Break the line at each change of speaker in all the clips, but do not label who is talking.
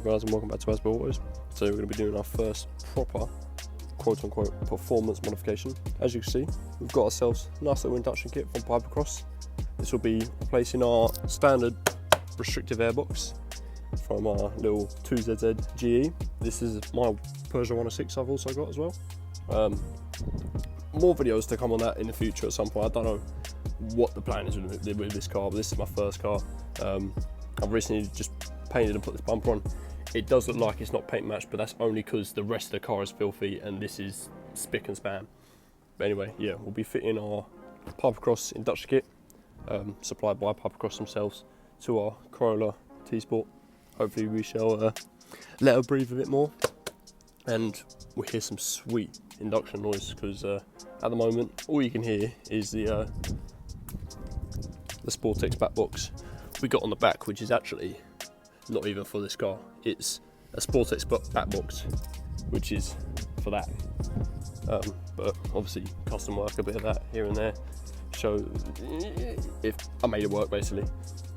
guys, and welcome back to Asbury Autos. Today we're going to be doing our first proper quote-unquote performance modification. As you can see, we've got ourselves a nice little induction kit from Pipercross. This will be replacing our standard restrictive airbox from our little 2ZZ GE. This is my Peugeot 106 I've also got as well. More videos to come on that in the future at some point. I don't know what the plan is with this car, but this is my first car. I've recently just painted and put this bumper on. It does look like it's not paint matched, but that's only because the rest of the car is filthy and this is spick and span. But anyway, yeah, we'll be fitting our Pipercross induction kit, supplied by Pipercross themselves, to our Corolla T-Sport. Hopefully we shall let her breathe a bit more and we'll hear some sweet induction noise, because at the moment all you can hear is the Sportex back box we got on the back, which is actually not even for this car. It's a Sportex back box, which is for that. But obviously custom work a bit of that here and there. So if I made it work basically.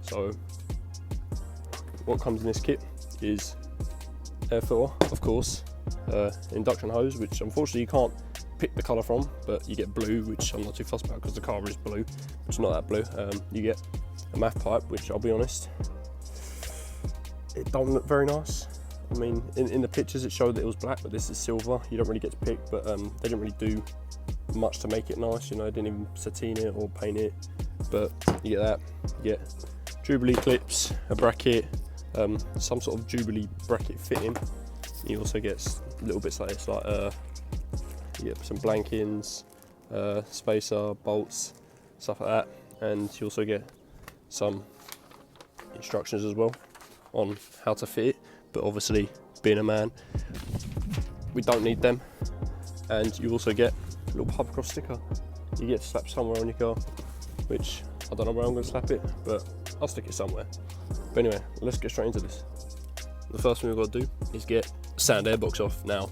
So what comes in this kit is air filter, of course, induction hose, which unfortunately you can't pick the colour from, but you get blue, which I'm not too fussed about because the car is blue, but it's not that blue. You get a MAF pipe, which I'll be honest, it don't look very nice. I mean, in the pictures it showed that it was black, but this is silver. You don't really get to pick, but they didn't really do much to make it nice, you know, they didn't even sateen it or paint it. But you get that, you get Jubilee clips, a bracket, some sort of Jubilee bracket fitting. You also get little bits like this, like you get some blankings, spacer, bolts, stuff like that, and you also get some instructions as well on how to fit it. But obviously, being a man, we don't need them. And you also get a little Pipercross sticker you get to slap somewhere on your car, which I don't know where I'm going to slap it, but I'll stick it somewhere. But anyway, let's get straight into this. The first thing we've got to do is get sand airbox off. Now,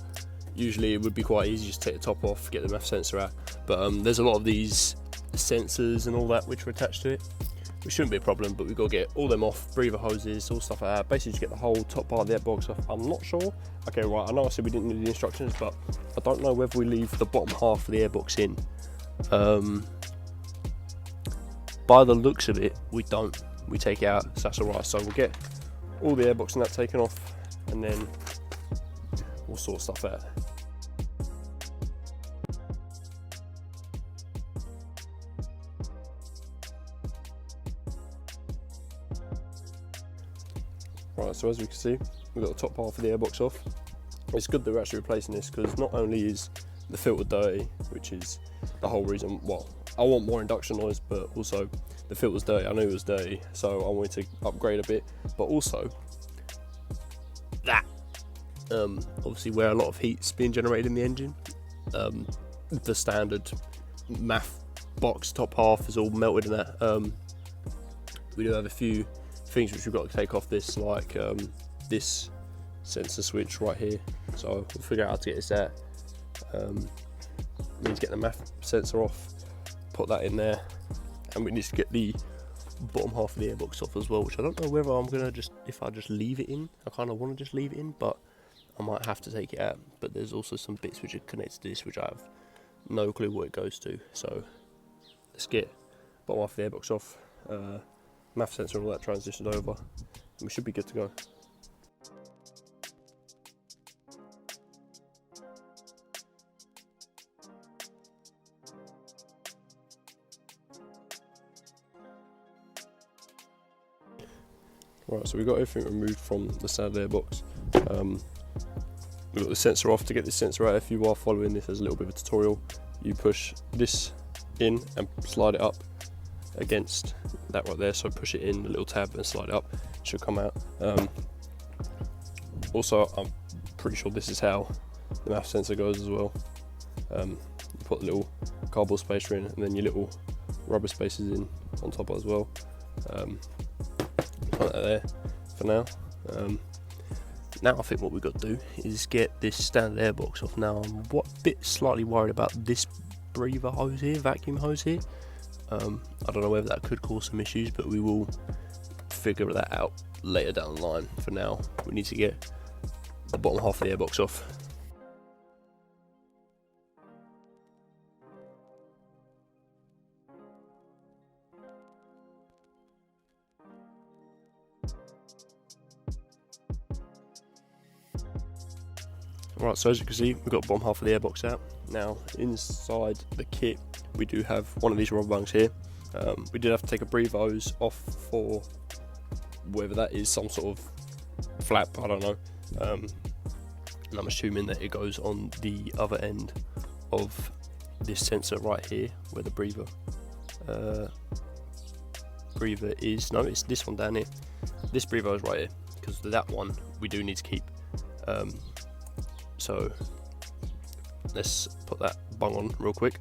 usually it would be quite easy just take the top off, get the MAF sensor out, but there's a lot of these sensors and all that which are attached to it, which shouldn't be a problem, but we've got to get all them off, breather hoses, all stuff like that. Basically just get the whole top part of the airbox off. I'm not sure. Okay, right, I know I said we didn't need the instructions, but I don't know whether we leave the bottom half of the airbox in. By the looks of it, we don't. We take it out, so that's alright. So we'll get all the airbox and that taken off, and then we'll sort stuff out. Right, so as we can see, we've got the top half of the airbox off. It's good that we're actually replacing this, because not only is the filter dirty, which is the whole reason, well, I want more induction noise, but also the filter's dirty. I knew it was dirty, so I wanted to upgrade a bit, but also that obviously where a lot of heat's being generated in the engine, the standard MAF box top half is all melted in that. We do have a few things which we've got to take off this, like this sensor switch right here, so we'll figure out how to get this out. We need to get the MAF sensor off, put that in there, and we need to get the bottom half of the airbox off as well, which I don't know whether I'm gonna if I just leave it in. I kind of want to just leave it in, but I might have to take it out. But there's also some bits which are connected to this which I have no clue what it goes to, so let's get bottom half of the airbox off, MAF sensor and all that transitioned over, and we should be good to go. Right, so we've got everything removed from the standard airbox. We've got the sensor off. To get this sensor out, if you are following this as a little bit of a tutorial, you push this in and slide it up against that right there. So push it in, the little tab, and slide it up. It should come out. Also, I'm pretty sure this is how the MAF sensor goes as well. You put the little cardboard spacer in, and then your little rubber spacers in on top as well. Put that there for now. Now I think what we've got to do is get this standard airbox off. Now I'm a bit slightly worried about this breather hose here, vacuum hose here. I don't know whether that could cause some issues, but we will figure that out later down the line. For now, we need to get the bottom half of the airbox off. Right, so as you can see, we've got the bottom half of the airbox out. Now, inside the kit, we do have one of these rubber bungs here. We did have to take a breather hose off for whether that is some sort of flap, I don't know. And I'm assuming that it goes on the other end of this sensor right here, where the breather is. No, it's this one down here. This breather is right here, because that one we do need to keep. So let's put that bung on real quick.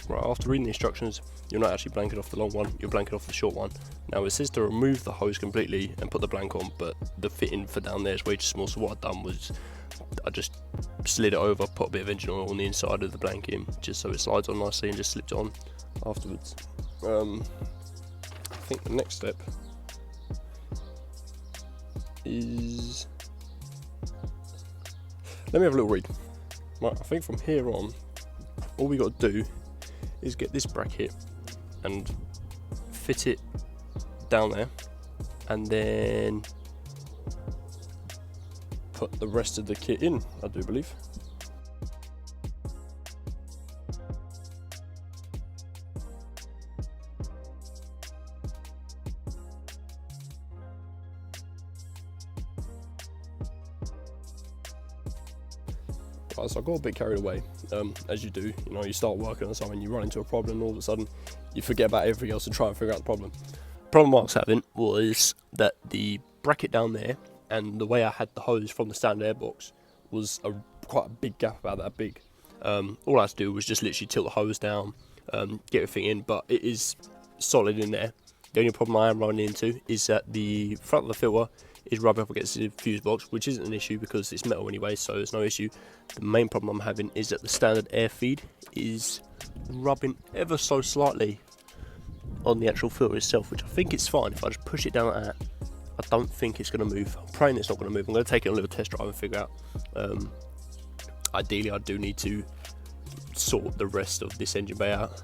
Right, after reading the instructions, you're not actually blanking off the long one, you're blanking off the short one. Now it says to remove the hose completely and put the blank on, but the fitting for down there is way too small, so what I've done was I just slid it over, put a bit of engine oil on the inside of the blanket, just so it slides on nicely, and just slipped it on afterwards. I think the next step is, let me have a little read. Right, I think from here on, all we got to do is get this bracket and fit it down there, and then put the rest of the kit in, I do believe. Right, so I got a bit carried away, as you do. You know, you start working on something, you run into a problem, and all of a sudden you forget about everything else and try and figure out the problem. The problem I was having was that the bracket down there and the way I had the hose from the standard airbox was quite a big gap, about that big. All I had to do was just literally tilt the hose down, get everything in, but it is solid in there. The only problem I am running into is that the front of the filter is rubbing up against the fuse box, which isn't an issue because it's metal anyway, so it's no issue. The main problem I'm having is that the standard air feed is rubbing ever so slightly on the actual filter itself, which I think it's fine. If I just push it down like that, I don't think it's going to move. I'm praying it's not going to move. I'm going to take it on a little test drive and figure out. Ideally, I do need to sort the rest of this engine bay out.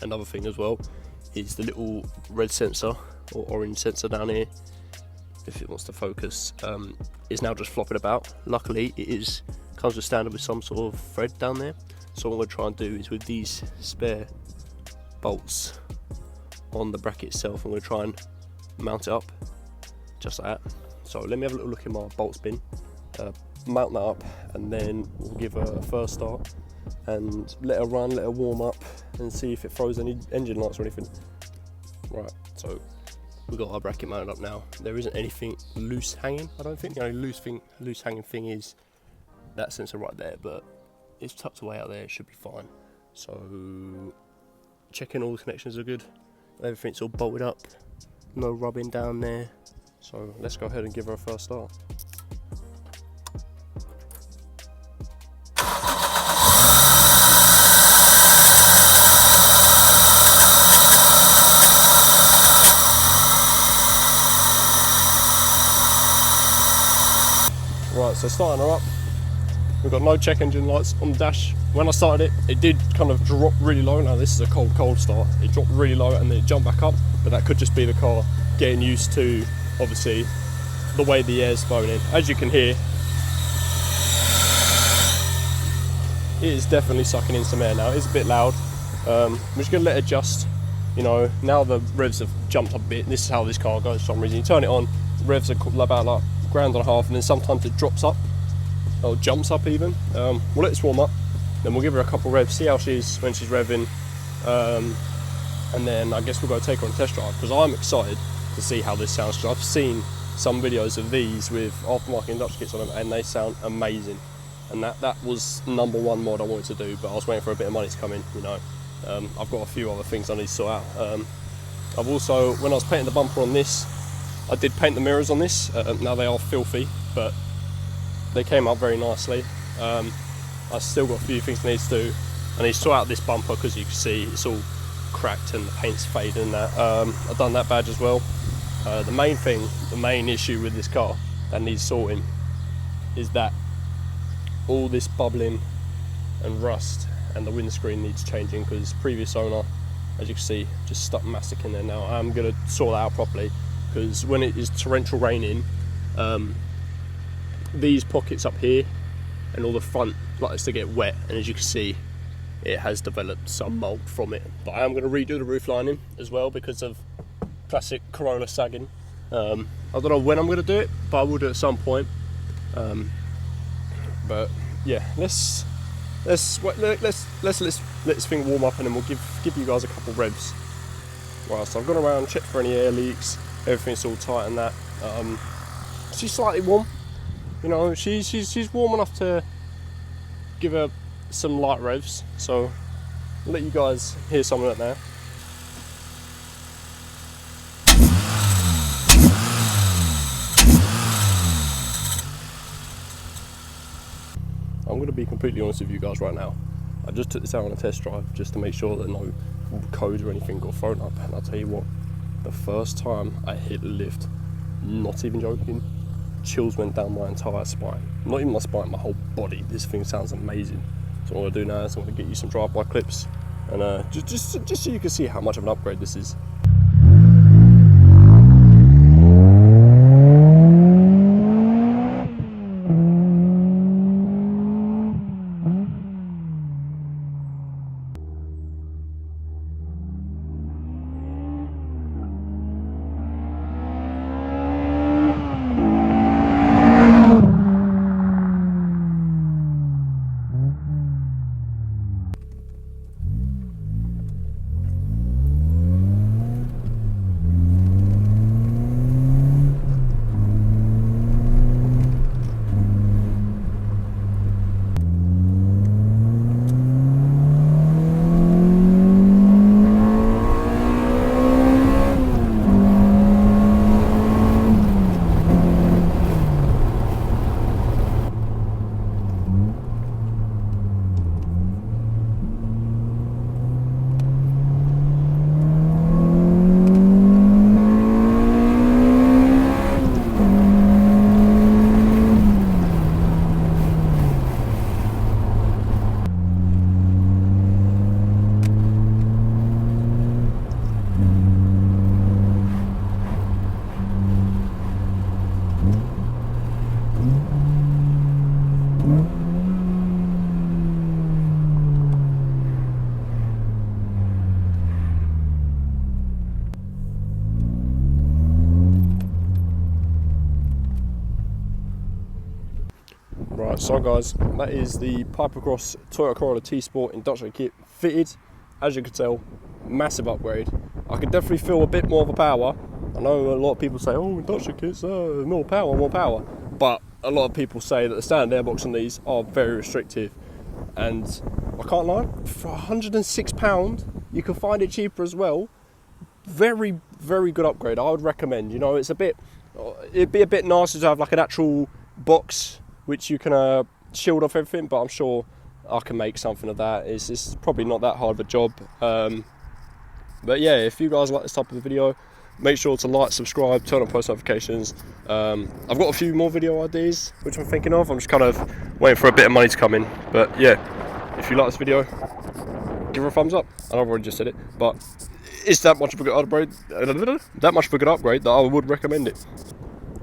Another thing as well is the little red sensor or orange sensor down here, if it wants to focus, is now just flopping about. Luckily, it comes with standard with some sort of thread down there. So what I'm going to try and do is, with these spare bolts on the bracket itself, I'm going to try and mount it up just like that. So let me have a little look in my bolts bin, mount that up, and then we'll give her a first start and let her run, let her warm up, and see if it throws any engine lights or anything. Right, so we've got our bracket mounted up now. There isn't anything loose hanging, I don't think. The only loose hanging thing is that sensor right there, but it's tucked away out there, it should be fine. So checking all the connections are good, everything's all bolted up, no rubbing down there. So let's go ahead and give her a first start. Right, so starting her up, we've got no check engine lights on the dash. When I started it did kind of drop really low. Now this is a cold start. It dropped really low and then it jumped back up, but that could just be the car getting used to, obviously, the way the air's flowing in. As you can hear, it is definitely sucking in some air now. It's a bit loud. I'm just going to let it adjust. You know, now the revs have jumped up a bit. This is how this car goes for some reason. You turn it on, the revs are about like grand and a half, and then sometimes it drops up or jumps up even. We'll let this warm up, then we'll give her a couple revs, see how she is when she's revving, and then I guess we'll go take her on a test drive, because I'm excited to see how this sounds, because I've seen some videos of these with aftermarket induction kits on them and they sound amazing, and that was #1 mod I wanted to do, but I was waiting for a bit of money to come in, you know. I've got a few other things I need to sort out. I've also, when I was painting the bumper on this, I did paint the mirrors on this. Now they are filthy, but they came out very nicely. I've still got a few things I need to do. I need to sort out this bumper, because you can see it's all cracked and the paint's fading and that. I've done that badge as well. The main issue with this car that needs sorting is that all this bubbling and rust and the windscreen needs changing, because previous owner, as you can see, just stuck mastic in there. Now I'm going to sort that out properly, because when it is torrential raining, these pockets up here and all the front likes to get wet, and as you can see, it has developed some mould from it. But I am going to redo the roof lining as well because of classic Corolla sagging. I don't know when I'm going to do it, but I will do it at some point. But yeah, let's let this thing warm up, and then we'll give you guys a couple revs. Right, so I've gone around, checked for any air leaks, everything's all tight and that. She's slightly warm, you know, she's warm enough to give her some light revs, so I'll let you guys hear some of that now. I'm going to be completely honest with you guys right now. I just took this out on a test drive just to make sure that no codes or anything got thrown up, and I'll tell you what, the first time I hit the lift, not even joking, chills went down my entire spine. Not even my spine, my whole body. This thing sounds amazing. So what I'm going to do now is I'm going to get you some drive-by clips, and just so you can see how much of an upgrade this is. Right, so guys, that is the Pipercross Toyota Corolla T-Sport induction kit fitted. As you can tell, massive upgrade. I could definitely feel a bit more of a power. I know a lot of people say, oh, induction kits, more power. But a lot of people say that the standard airbox on these are very restrictive. And I can't lie, for £106, you can find it cheaper as well. Very, very good upgrade. I would recommend. You know, it'd be a bit nicer to have like an actual box which you can shield off everything, but I'm sure I can make something of that. It's probably not that hard of a job. But yeah, if you guys like this type of video, make sure to like, subscribe, turn on post notifications. I've got a few more video ideas which I'm thinking of. I'm just kind of waiting for a bit of money to come in. But yeah, if you like this video, give her a thumbs up. And I've already just said it, but it's that much of a good upgrade. That I would recommend it.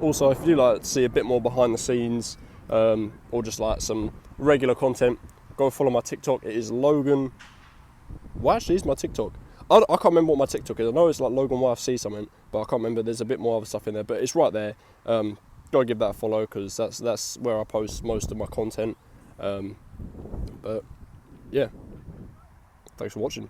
Also, if you do like to see a bit more behind the scenes, or just like some regular content, go follow my TikTok. It is Logan. Well, actually, it's my TikTok. I can't remember what my TikTok is. I know it's like Logan YFC something, but I can't remember. There's a bit more other stuff in there, but it's right there. Go give that a follow, because that's where I post most of my content. But yeah, thanks for watching.